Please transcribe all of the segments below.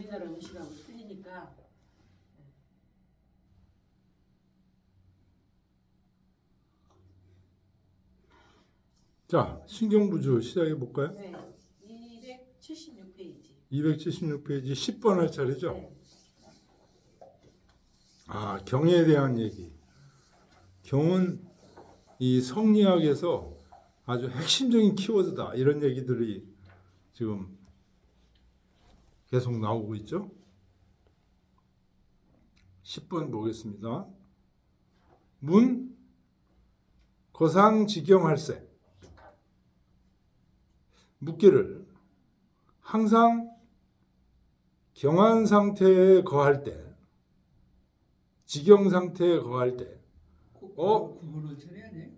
우리나라 음식하고 틀리니까. 자, 신경부주 시작해 볼까요? 네, 276페이지. 276페이지 10번 할 차례죠? 네. 아, 경에 대한 얘기. 경은 이 성리학에서 아주 핵심적인 키워드다. 이런 얘기들이 지금 계속 나오고 있죠? 10번 보겠습니다. 문, 거상직경할세. 묻기를 항상 경한 상태에 거할 때, 직경 상태에 거할 때, 9번을 처리해야 돼?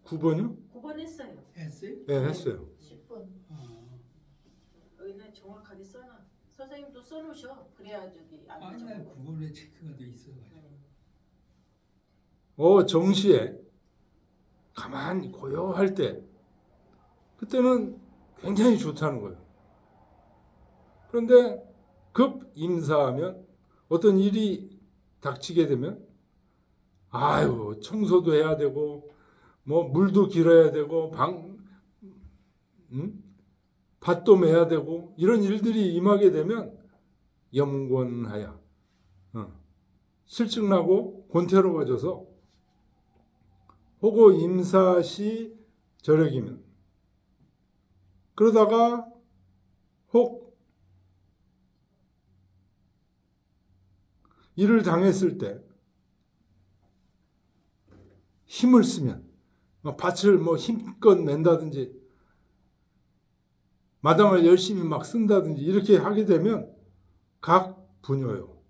9번이요? 9번 했어요. 했어요? 네, 했어요. 10번. 아, 여기는 정확하게 써놔. 선생님도 써놓으셔. 그래야 저기 안 아니 나 되죠. 9번에 체크가 돼 있어가지고. 정시에 가만히 고요할 때, 그때는 굉장히 좋다는 거예요. 그런데 급 임사하면 어떤 일이 닥치게 되면 아유, 청소도 해야 되고 뭐 물도 길어야 되고 밭도 매야 되고 이런 일들이 임하게 되면 염곤하야 실증나고 곤태로워져서 혹은 임사시 저력이면 그러다가 혹 일을 당했을 때 힘을 쓰면 밭을 뭐 힘껏 맨다든지 마당을 열심히 막 쓴다든지 이렇게 하게 되면 각 분요요.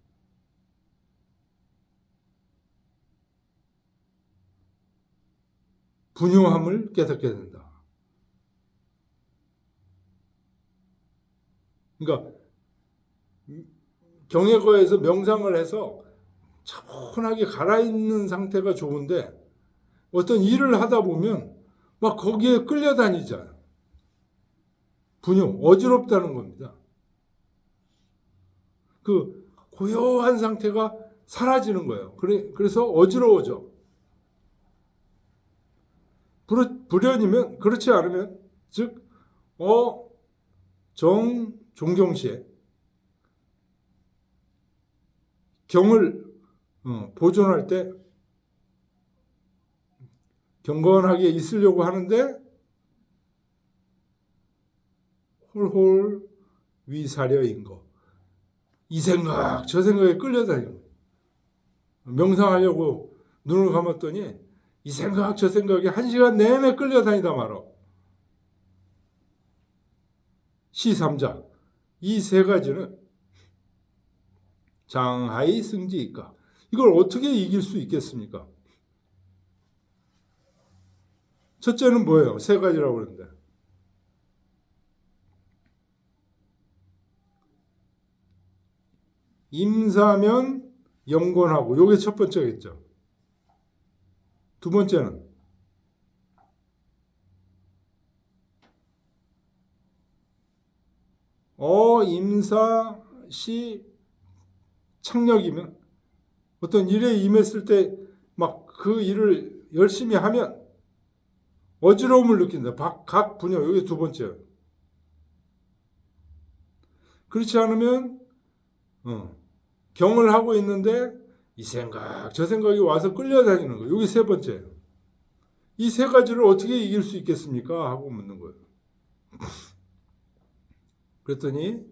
분요함을 깨닫게 된다. 그러니까 경외거에서 명상을 해서 차분하게 가라앉는 상태가 좋은데 어떤 일을 하다 보면 막 거기에 끌려다니잖아요. 분요, 어지럽다는 겁니다. 그 고요한 상태가 사라지는 거예요. 그래서 어지러워져. 불연이면 그렇지 않으면 즉 종경시에 경을 보존할 때 경건하게 있으려고 하는데 홀홀 위사려인 거. 이 생각 저 생각에 끌려다니는 거예요. 명상하려고 눈을 감았더니 이 생각 저 생각에 1시간 내내 끌려다니다 말아. 시삼자 이 세 가지는 장하이 승지이까. 이걸 어떻게 이길 수 있겠습니까? 첫째는 뭐예요? 세 가지라고 그러는데. 임사면 염곤하고 요게 첫 번째겠죠. 두 번째는 임사시 창력이면 어떤 일에 임했을 때 막 그 일을 열심히 하면 어지러움을 느낀다. 각 분야 여기 두 번째예요. 그렇지 않으면 경을 하고 있는데 이 생각 저 생각이 와서 끌려다니는 거예요. 여기 세 번째예요. 이 세 가지를 어떻게 이길 수 있겠습니까? 하고 묻는 거예요. 그랬더니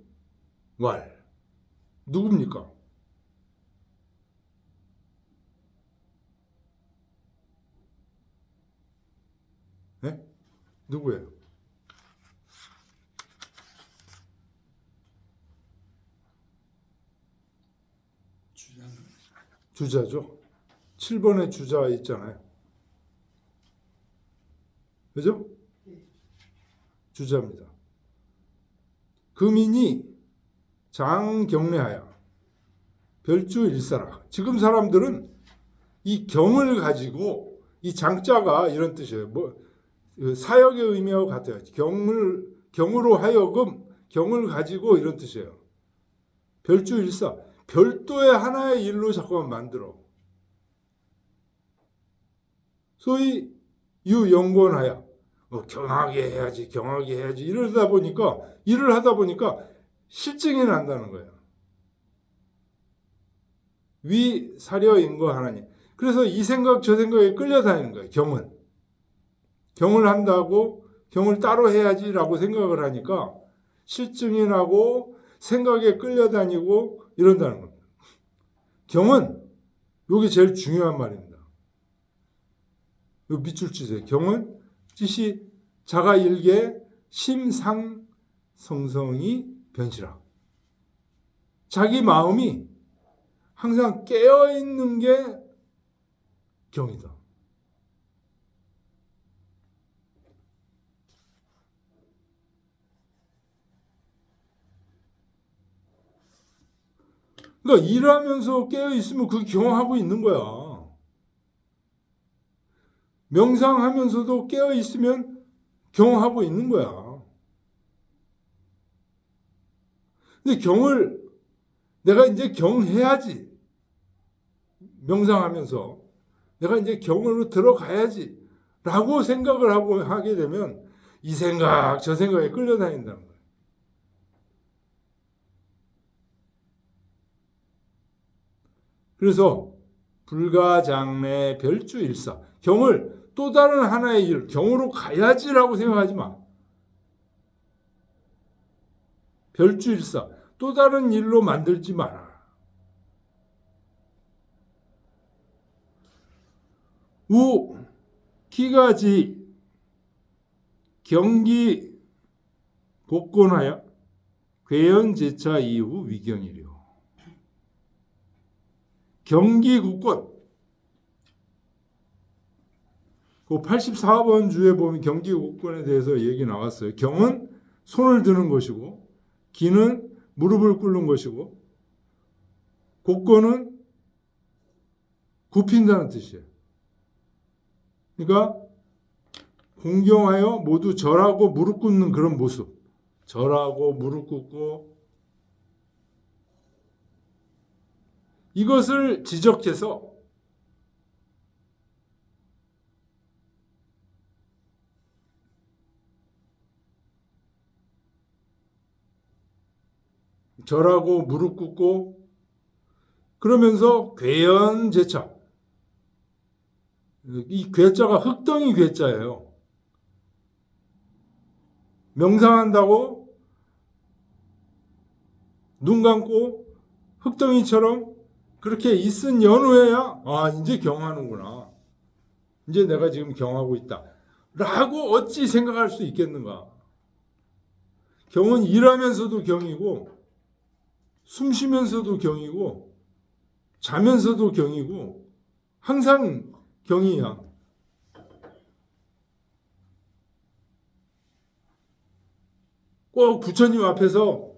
누굽니까? 네? 누구예요? 주자죠. 7번에 주자 있잖아요. 그죠? 주자입니다. 금인이 장경례하여 별주일사라. 지금 사람들은 이 경을 가지고 이 장자가 이런 뜻이에요. 사역의 의미하고 같아요. 경으로 하여금 경을 가지고 이런 뜻이에요. 별주일사. 별도의 하나의 일로 자꾸만 만들어. 소위 유영권하야. 경하게 해야지, 경하게 해야지. 일을 하다 보니까 실증이 난다는 거예요. 위 사려인거 하나님. 그래서 이 생각 저 생각에 끌려다니는 거예요. 경을 한다고 경을 따로 해야지라고 생각을 하니까 실증이 나고 생각에 끌려다니고 이런다는 겁니다. 경은 이게 제일 중요한 말입니다. 요 밑줄 치세요. 경은 뜻이 자가 일개 심상성성이 변시라. 자기 마음이 항상 깨어있는 게 경이다. 그러니까 일하면서 깨어있으면 그게 경하고 있는 거야. 명상하면서도 깨어있으면 경하고 있는 거야. 근데 경을 내가 이제 경해야지. 명상하면서 내가 이제 경으로 들어가야지 라고 생각을 하고 하게 되면 이 생각 저 생각에 끌려다닌다는 거예요. 그래서 불가장래 별주일사. 경을 또 다른 하나의 일, 경으로 가야지라고 생각하지 마. 별주일사. 또 다른 일로 만들지 마라. 우 기가지 경기 복권하여 괴연제차 이후 위경이려. 경기 국권. 그 84번 주에 보면 경기 국권에 대해서 얘기 나왔어요. 경은 손을 드는 것이고, 기는 무릎을 꿇는 것이고, 국권은 굽힌다는 뜻이에요. 그러니까 공경하여 모두 절하고 무릎 꿇는 그런 모습. 절하고 무릎 꿇고 이것을 지적해서 절하고 무릎 꿇고 그러면서 괴연제차. 이 괴자가 흑덩이 괴자예요. 명상한다고 눈 감고 흑덩이처럼 그렇게 있은 연후에야 이제 경하는구나. 이제 내가 지금 경하고 있다. 라고 어찌 생각할 수 있겠는가. 경은 일하면서도 경이고 숨 쉬면서도 경이고 자면서도 경이고 항상 경이야. 꼭 부처님 앞에서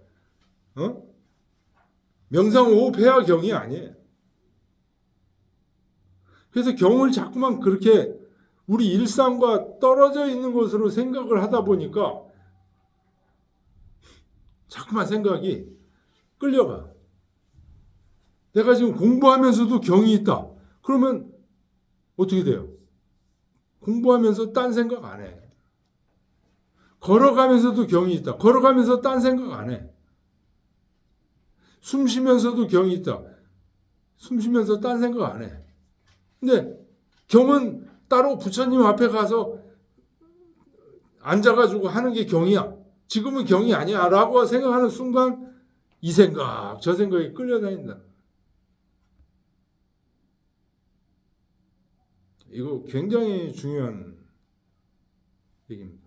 명상호흡해야 경이 아니에요. 그래서 경을 자꾸만 그렇게 우리 일상과 떨어져 있는 것으로 생각을 하다 보니까 자꾸만 생각이 끌려가. 내가 지금 공부하면서도 경이 있다. 그러면 어떻게 돼요? 공부하면서 딴 생각 안 해. 걸어가면서도 경이 있다. 걸어가면서 딴 생각 안 해. 숨 쉬면서도 경이 있다. 숨 쉬면서 딴 생각 안 해. 근데 경은 따로 부처님 앞에 가서 앉아가지고 하는 게 경이야. 지금은 경이 아니야. 라고 생각하는 순간 이 생각, 저 생각에 끌려다닌다. 이거 굉장히 중요한 얘기입니다.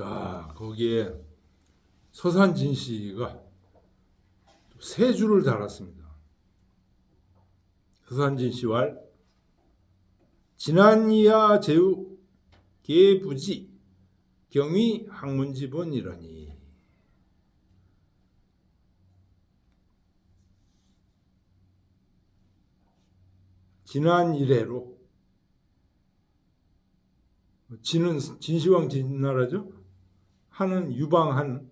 자, 거기에 서산진 씨가 세 줄을 달았습니다. 서산진 씨왈 진한이야 제우 계부지 경위 학문지본이러니. 진한 이래로, 진은 진시황 진나라죠. 한은 유방한,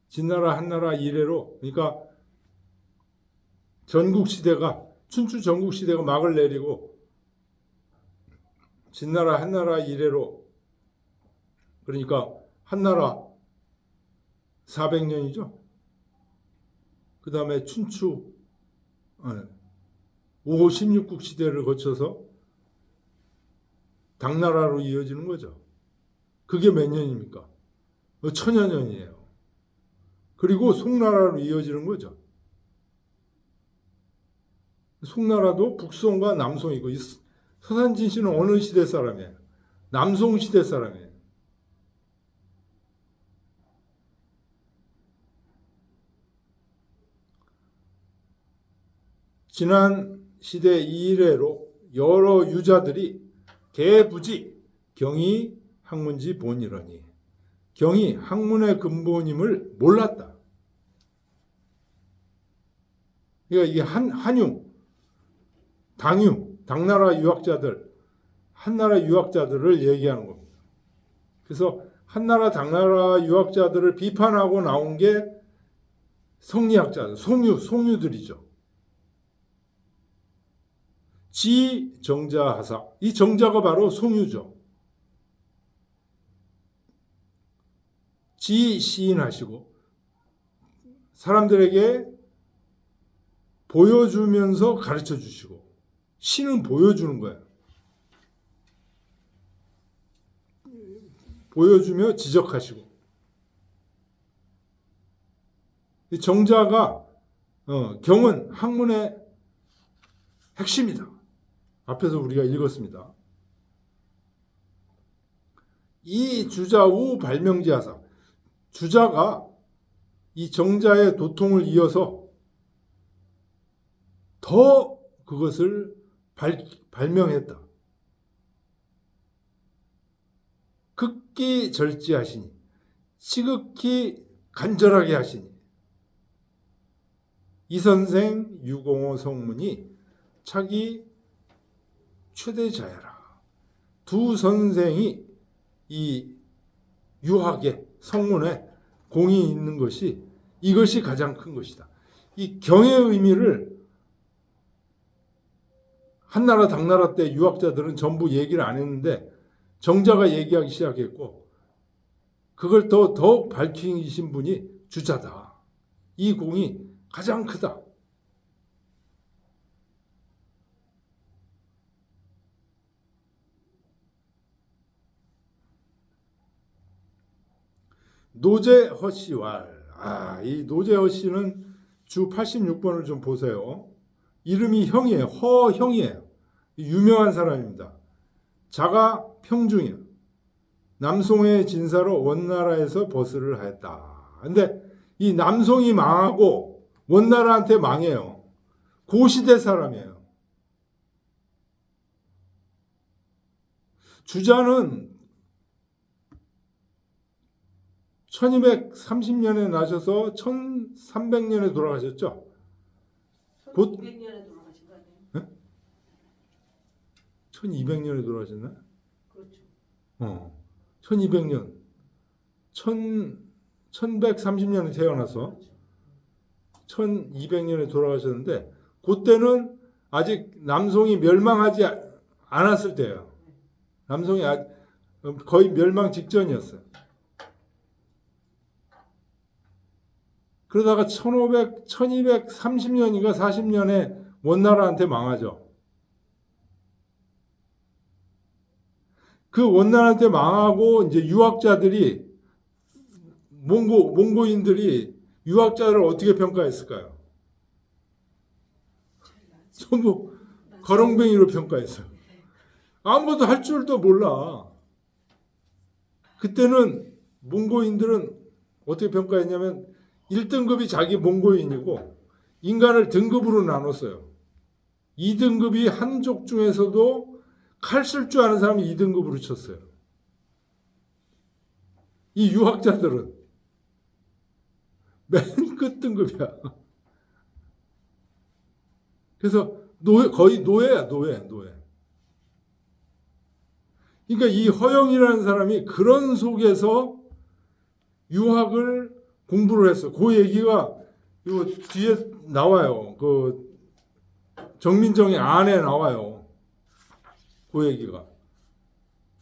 진나라 한나라 이래로, 그러니까 전국시대가, 춘추 전국시대가 막을 내리고 진나라 한나라 이래로, 그러니까 한나라 400년이죠. 그 다음에 춘추 5, 16국 시대를 거쳐서 당나라로 이어지는 거죠. 그게 몇 년입니까? 1000여 년이에요. 그리고 송나라로 이어지는 거죠. 송나라도 북송과 남송이고, 서산진 씨는 어느 시대 사람이에요? 남송 시대 사람이에요. 지난 시대 이래로 여러 유자들이 개부지 경이 학문지 본이러니. 경이 학문의 근본임을 몰랐다. 그러니까 이게 한유, 당나라 유학자들, 한나라 유학자들을 얘기하는 겁니다. 그래서 한나라, 당나라 유학자들을 비판하고 나온 게 성리학자들, 송유들이죠. 지정자하사, 이 정자가 바로 송유죠. 시인하시고 사람들에게 보여주면서 가르쳐 주시고, 시는 보여주는 거예요. 보여주며 지적하시고. 이 정자가 경은 학문의 핵심이다. 앞에서 우리가 읽었습니다. 이 주자우 발명지하사, 주자가 이 정자의 도통을 이어서 더 그것을 발명했다. 극기 절제하시니, 시극히 간절하게 하시니, 이 선생 유공호 성문이 차기 최대자야라. 두 선생이 이 유학에, 성문에 공이 있는 것이, 이것이 가장 큰 것이다. 이 경의 의미를 한나라, 당나라 때 유학자들은 전부 얘기를 안 했는데 정자가 얘기하기 시작했고, 그걸 더욱 밝히신 분이 주자다. 이 공이 가장 크다. 노제허씨왈. 이 노제허씨는 주 86번을 좀 보세요. 이름이 형이에요. 허형이에요. 유명한 사람입니다. 자가 평중이에요. 남송의 진사로 원나라에서 버스를 하였다. 근데 이 남송이 망하고 원나라한테 망해요. 고시대 사람이에요. 주자는 1230년에 나셔서 1300년에 돌아가셨죠? 곧 1200년에 돌아가신 거 아니에요? 네? 1200년에 돌아가셨나? 그렇죠. 1200년. 1130년에 태어나서 그렇죠. 1200년에 돌아가셨는데, 그때는 아직 남송이 멸망하지 않았을 때예요. 남송이 거의 멸망 직전이었어요. 그러다가 1230년인가 40년에 원나라한테 망하죠. 그 원나라한테 망하고 이제 유학자들이, 몽고인들이 유학자를 어떻게 평가했을까요? 전부 거렁뱅이로 평가했어요. 아무것도 할 줄도 몰라. 그때는 몽고인들은 어떻게 평가했냐면 1등급이 자기 몽고인이고 인간을 등급으로 나눴어요. 2등급이 한족 중에서도 칼 쓸 줄 아는 사람이 2등급으로 쳤어요. 이 유학자들은 맨 끝등급이야. 그래서 거의 노예야, 노예. 그러니까 이 허영이라는 사람이 그런 속에서 유학을 공부를 했어. 그 얘기가 요 뒤에 나와요. 그 정민정의 안에 나와요. 그 얘기가.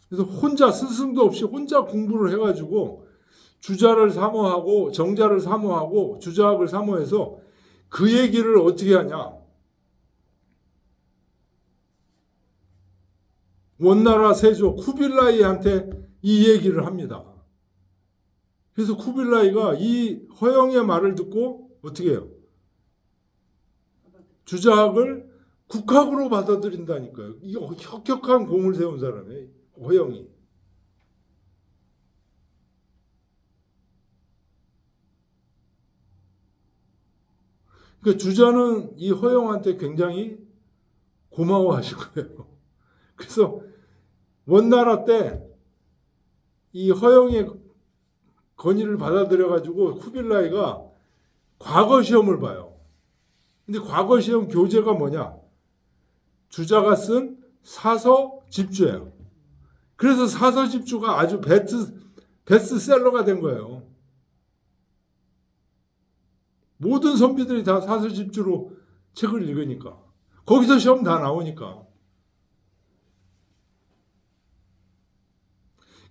그래서 혼자 스승도 없이 혼자 공부를 해가지고 주자를 사모하고 정자를 사모하고 주자학을 사모해서 그 얘기를 어떻게 하냐. 원나라 세조 쿠빌라이한테 이 얘기를 합니다. 그래서 쿠빌라이가 이 허영의 말을 듣고 어떻게 해요? 주자학을 국학으로 받아들인다니까요. 이거 혁혁한 공을 세운 사람이에요. 허영이. 그러니까 주자는 이 허영한테 굉장히 고마워하실 거예요. 그래서 원나라 때 이 허영의 건의를 받아들여가지고 쿠빌라이가 과거 시험을 봐요. 근데 과거 시험 교재가 뭐냐? 주자가 쓴 사서 집주예요. 그래서 사서 집주가 아주 베스트셀러가 된 거예요. 모든 선비들이 다 사서 집주로 책을 읽으니까. 거기서 시험 다 나오니까.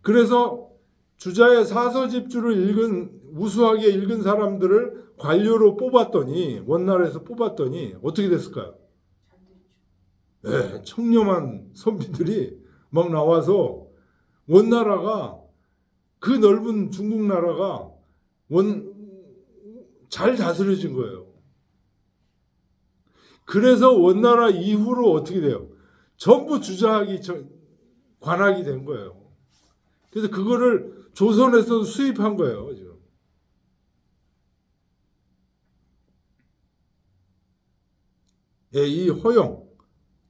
그래서 주자의 사서 집주를 우수하게 읽은 사람들을 관료로 뽑았더니, 원나라에서 뽑았더니 어떻게 됐을까요? 네, 청렴한 선비들이 막 나와서 원나라가, 그 넓은 중국 나라가 잘 다스려진 거예요. 그래서 원나라 이후로 어떻게 돼요? 전부 주자학이 관학이 된 거예요. 그래서 그거를 조선에서 수입한 거예요. 지금. 예, 이 허영,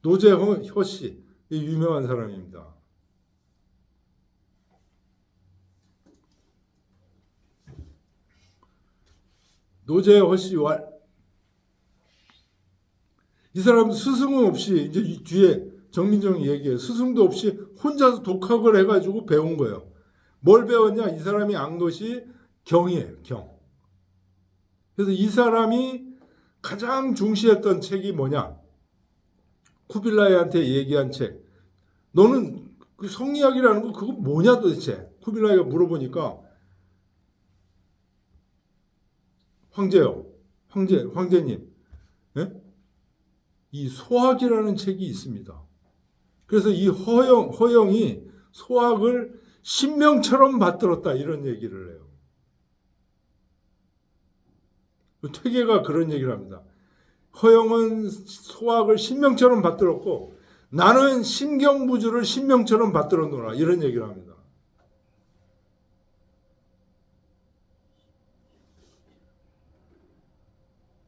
노재허 씨, 유명한 사람입니다. 노재허 씨 이 사람 스승은 없이, 이제 이 뒤에 정민정이 얘기해요. 스승도 없이 혼자서 독학을 해가지고 배운 거예요. 뭘 배웠냐? 이 사람이 안 것이 경이에요. 경. 그래서 이 사람이 가장 중시했던 책이 뭐냐? 쿠빌라이한테 얘기한 책. 너는 그 성리학이라는 거 그거 뭐냐 도대체? 쿠빌라이가 물어보니까 황제님, 예? 이 소학이라는 책이 있습니다. 그래서 이 허영이 소학을 신명처럼 받들었다 이런 얘기를 해요. 퇴계가 그런 얘기를 합니다. 허영은 소학을 신명처럼 받들었고 나는 신경부주를 신명처럼 받들었노라 이런 얘기를 합니다.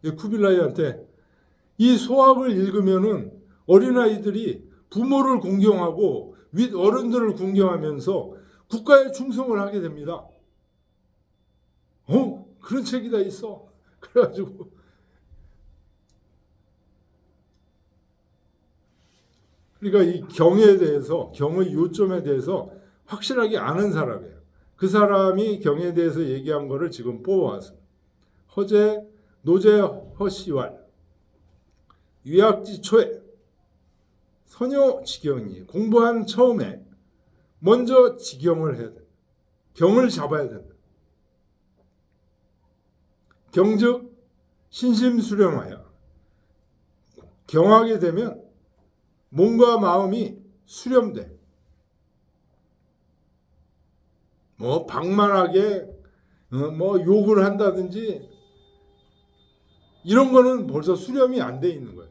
쿠빌라이한테 이 소학을 읽으면은 어린아이들이 부모를 공경하고 윗 어른들을 공경하면서 국가에 충성을 하게 됩니다. 그런 책이 다 있어. 그래가지고 그러니까 이 경에 대해서, 경의 요점에 대해서 확실하게 아는 사람이에요. 그 사람이 경에 대해서 얘기한 거를 지금 뽑아왔어요. 노재허 씨왈 유학지 초에 선요 지경이 공부한 처음에 먼저 지경을 해야 돼. 경을 잡아야 된다. 경즉 신심수령하여 경하게 되면 몸과 마음이 수렴돼. 뭐 방만하게 뭐 욕을 한다든지 이런 거는 벌써 수렴이 안 돼 있는 거예요.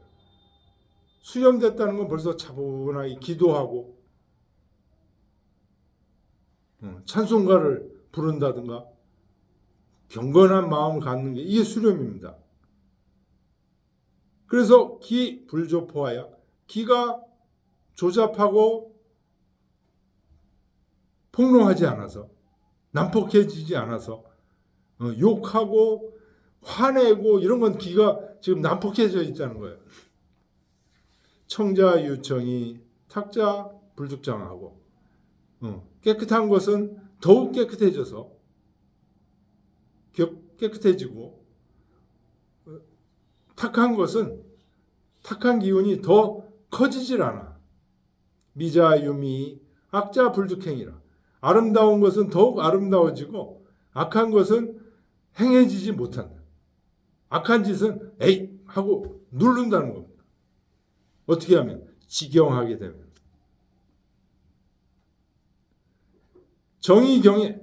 수렴됐다는 건 벌써 차분하게 기도하고 찬송가를 부른다든가 경건한 마음을 갖는 게 이게 수렴입니다. 그래서 기 불조포하여 기가 조잡하고 폭롱하지 않아서, 난폭해지지 않아서, 욕하고 화내고 이런 건 기가 지금 난폭해져 있다는 거예요. 청자 유청이 탁자 불죽장하고, 깨끗한 것은 더욱 깨끗해져서 깨끗해지고, 탁한 것은 탁한 기운이 더 커지질 않아. 미자유미 악자 불죽행이라. 아름다운 것은 더욱 아름다워지고 악한 것은 행해지지 못한다. 악한 짓은 에이 하고 누른다는 겁니다. 어떻게 하면? 지경하게 되면. 정의경에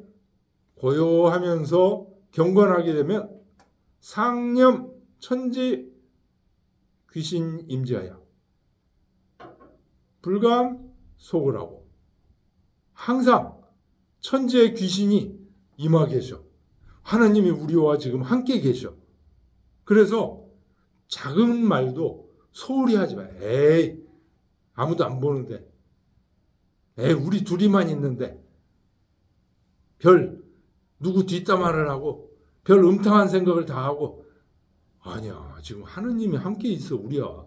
고요하면서 경건하게 되면 상념 천지 귀신 임지하여 불감 속을 하고 항상 천지의 귀신이 임하 계셔. 하나님이 우리와 지금 함께 계셔. 그래서 작은 말도 소홀히 하지 마. 에이, 아무도 안 보는데. 에이, 우리 둘이만 있는데. 별 누구 뒷담화를 하고 별 음탕한 생각을 다 하고. 아니야, 지금 하느님이 함께 있어, 우리야.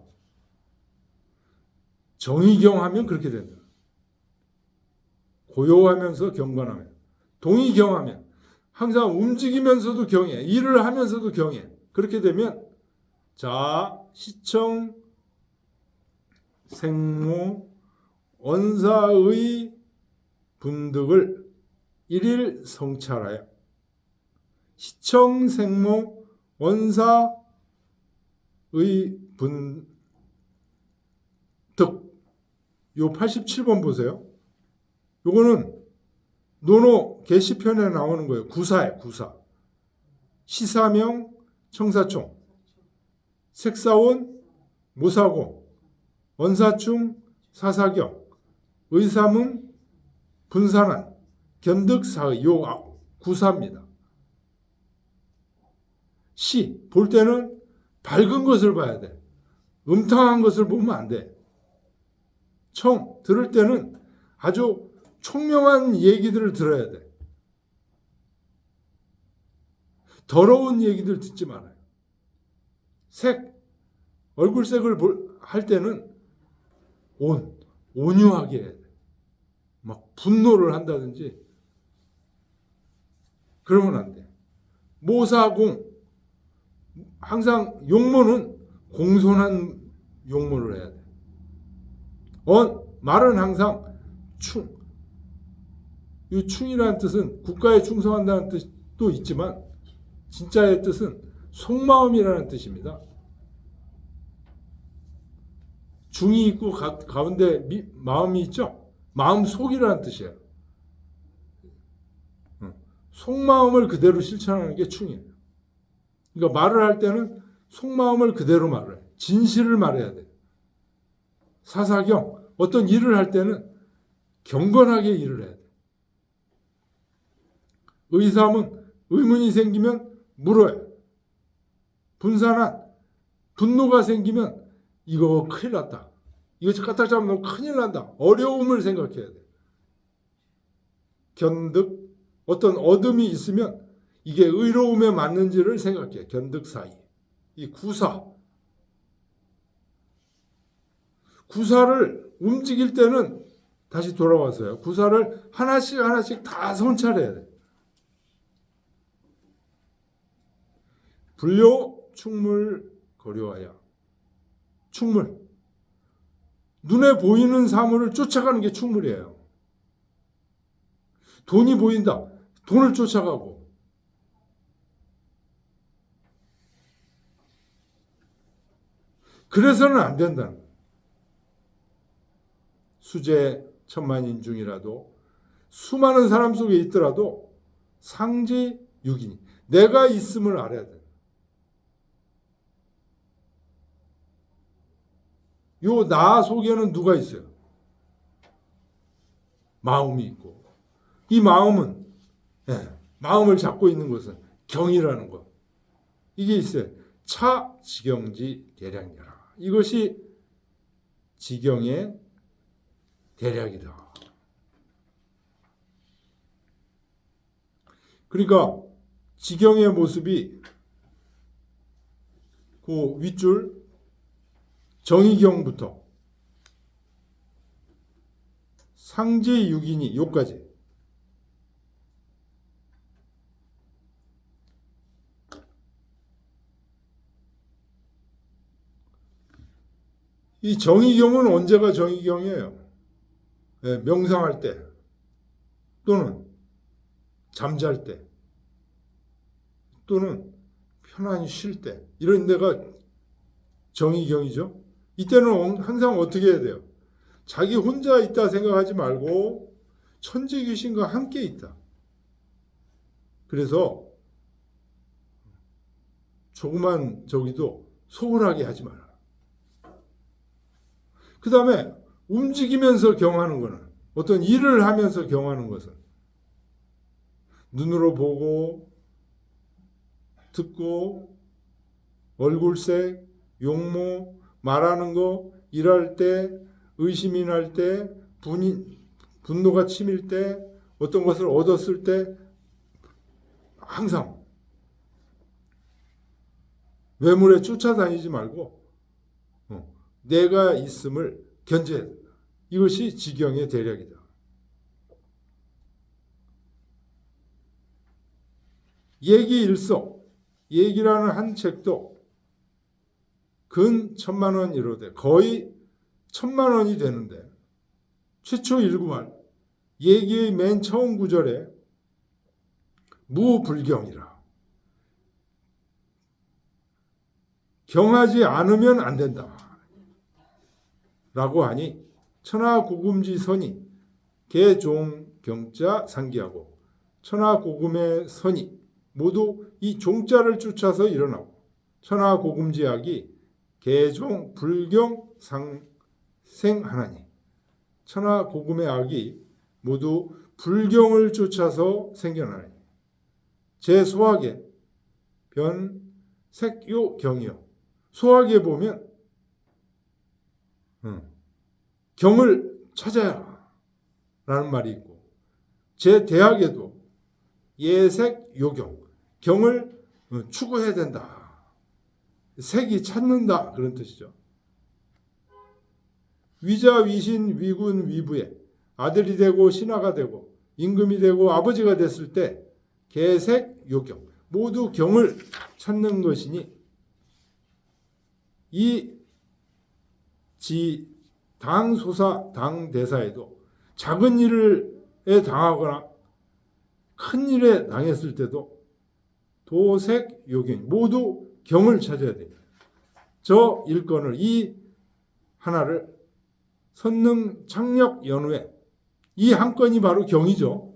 정의경하면 그렇게 된다. 고요하면서 경건하면. 동의경하면 항상 움직이면서도 경해, 일을 하면서도 경해. 그렇게 되면 자, 시청, 생모, 언사의 분득을 일일 성찰하여 시청, 생모, 원사의 분득 요 87번 보세요. 요거는 논어 게시편에 나오는 거예요. 구사예요. 구사. 시사명 청사총, 색사원 모사공, 원사충 사사경, 의사문 분산한, 견득사의 요 구사입니다. 시 볼 때는 밝은 것을 봐야 돼. 음탕한 것을 보면 안 돼. 청 들을 때는 아주 총명한 얘기들을 들어야 돼. 더러운 얘기들 듣지 말아요. 색, 얼굴색을 할 때는 온유하게 해야 돼. 막 분노를 한다든지 그러면 안 돼. 모사공, 항상 용모는 공손한 용모를 해야 돼. 말은 항상 충. 이 충이라는 뜻은 국가에 충성한다는 뜻도 있지만 진짜의 뜻은 속마음이라는 뜻입니다. 중이 있고 가운데 마음이 있죠? 마음 속이라는 뜻이에요. 속마음을 그대로 실천하는 게 충이에요. 그러니까 말을 할 때는 속마음을 그대로 말을 해. 진실을 말해야 돼. 사사경, 어떤 일을 할 때는 경건하게 일을 해야 돼. 의삼은 의문이 생기면 물어요. 분산한, 분노가 생기면 이거 큰일 났다. 이거 까딱 잡으면 큰일 난다. 어려움을 생각해야 돼. 견득, 어떤 어둠이 있으면 이게 의로움에 맞는지를 생각해. 견득 사이. 이 구사. 구사를 움직일 때는 다시 돌아와서요. 구사를 하나씩 하나씩 다 성찰해야 돼. 불료 충물 거려와야. 충물. 눈에 보이는 사물을 쫓아가는 게 충물이에요. 돈이 보인다. 돈을 쫓아가고. 그래서는 안 된다는 거예요. 수재 천만인 중이라도 수많은 사람 속에 있더라도 상지 육인이 내가 있음을 알아야 돼. 요 나 속에는 누가 있어요? 마음이 있고 이 마음은 마음을 잡고 있는 것은 경이라는 것. 이게 있어요. 차 지경지 대량여라. 이것이 지경의 대략이다. 그러니까 지경의 모습이 그 윗줄 정의경부터 상제육인이 요까지 이 정의경은 언제가 정의경이에요? 네, 명상할 때 또는 잠잘 때 또는 편안히 쉴 때 이런 데가 정의경이죠. 이때는 항상 어떻게 해야 돼요? 자기 혼자 있다 생각하지 말고 천지 귀신과 함께 있다. 그래서 조그만 저기도 소홀하게 하지 마라. 그 다음에 움직이면서 경하는 거는 어떤 일을 하면서 경하는 것은 눈으로 보고 듣고 얼굴색, 용모, 말하는 거, 일할 때, 의심이 날 때, 분노가 치밀 때, 어떤 것을 얻었을 때 항상 외물에 쫓아다니지 말고 내가 있음을 견제해야 된다. 이것이 지경의 대략이다. 얘기일서, 얘기라는 한 책도 근 1,000만 원 이로돼 거의 1,000만 원이 되는데 최초 일구말 얘기의 맨 처음 구절에 무불경이라 경하지 않으면 안 된다 라고 하니 천하고금지 선이 개종 경자 상기하고 천하고금의 선이 모두 이 종자를 쫓아서 일어나고 천하고금지학이 개종 불경 상생하나니 천하고금의 악이 모두 불경을 쫓아서 생겨나니 제 소학의 변색요경이요 소학에 보면 경을 찾아야 라는 말이 있고 제 대학에도 예색요경 경을 추구해야 된다. 색이 찾는다 그런 뜻이죠. 위자 위신 위군 위부에 아들이 되고 신하가 되고 임금이 되고 아버지가 됐을 때 계색 요경 모두 경을 찾는 것이니 이 당소사 당대사에도 작은 일에 당하거나 큰 일에 당했을 때도 도색 요경 모두 경을 찾아야 됩니다. 저 일건을 이 하나를 선능 창력 연후에 이 한 건이 바로 경이죠.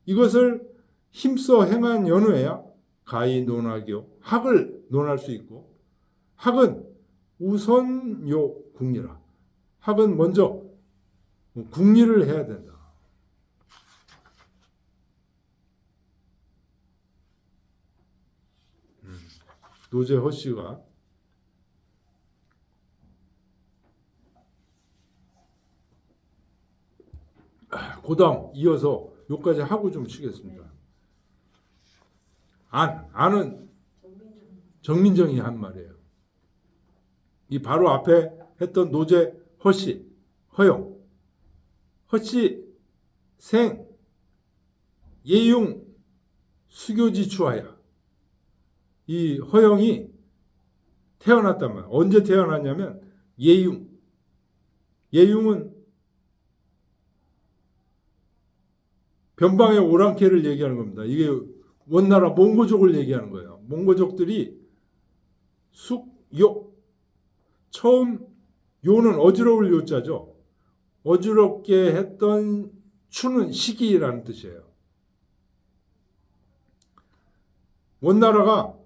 이것을 힘써 행한 연후에야 가히 논하교 학을 논할 수 있고 학은 우선요 국리라 학은 먼저 국리를 해야 된다. 노재허 씨가 고담 이어서 여기까지 하고 좀 치겠습니다. 안은 정민정이 한 말이에요. 이 바로 앞에 했던 노재허 씨, 허영, 허씨 생, 예융, 수교지 추하야. 이 허영이 태어났단 말이에요. 언제 태어났냐면 예융은 변방의 오랑캐를 얘기하는 겁니다. 이게 원나라 몽고족을 얘기하는 거예요. 몽고족들이 숙요 처음 요는 어지러울 요자죠. 어지럽게 했던 추는 시기라는 뜻이에요. 원나라가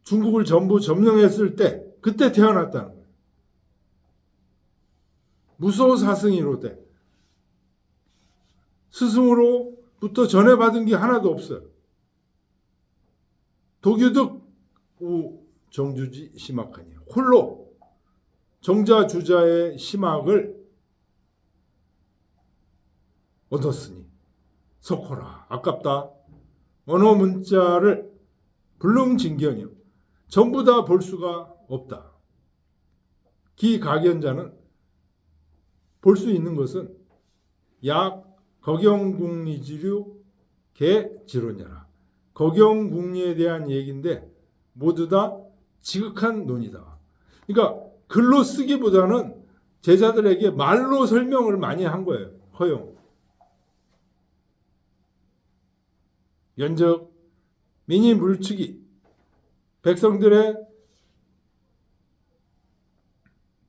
중국을 전부 점령했을 때 그때 태어났다는 거예요. 무소사승이로돼 스승으로부터 전해받은 게 하나도 없어요. 도규득 우 정주지 심학하니 홀로 정자주자의 심학을 얻었으니 석호라 아깝다. 언어 문자를 불능징견이요 전부 다 볼 수가 없다. 기각연자는 볼 수 있는 것은 약 거경국리지류 개지론이라. 거경국리에 대한 얘기인데 모두 다 지극한 논이다. 그러니까 글로 쓰기보다는 제자들에게 말로 설명을 많이 한 거예요. 허용. 연적 민이 물치기 백성들의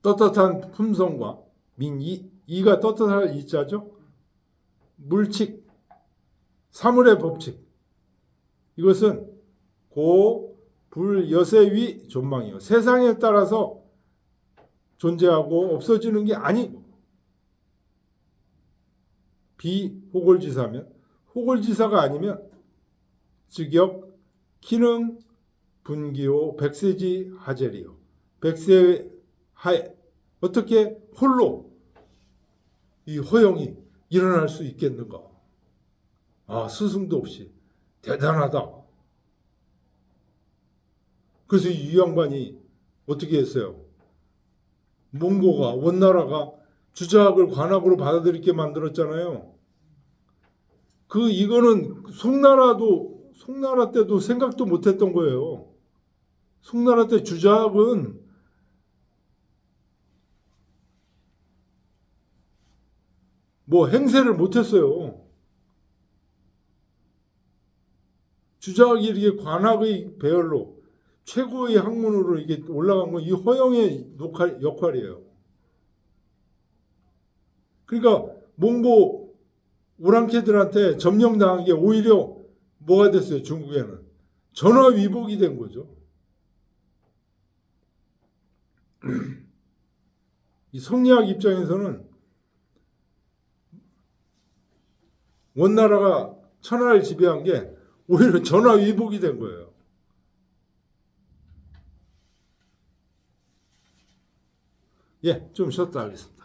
떳떳한 품성과 이가 떳떳할 이자죠. 물칙 사물의 법칙 이것은 고 불여세위 존망이요 세상에 따라서 존재하고 없어지는 게 아니고 비호골지사면 호골지사가 아니면 즉역 기능 분기호 백세지 하제리요 백세하에 어떻게 홀로 이 허용이 일어날 수 있겠는가? 아, 스승도 없이 대단하다. 그래서 이 양반이 어떻게 했어요? 몽고가 원나라가 주작을 관악으로 받아들이게 만들었잖아요. 이거는 송나라 때도 생각도 못했던 거예요. 송나라 때 주작은 뭐 행세를 못했어요. 주작이 이렇게 관악의 배열로 최고의 학문으로 이게 올라간 건 이 허영의 역할이에요. 그러니까 몽고 오랑캐들한테 점령당한 게 오히려 뭐가 됐어요? 중국에는 전화위복이 된 거죠. 이 성리학 입장에서는 원나라가 천하를 지배한 게 오히려 전화위복이 된 거예요. 예, 좀 쉬었다 하겠습니다.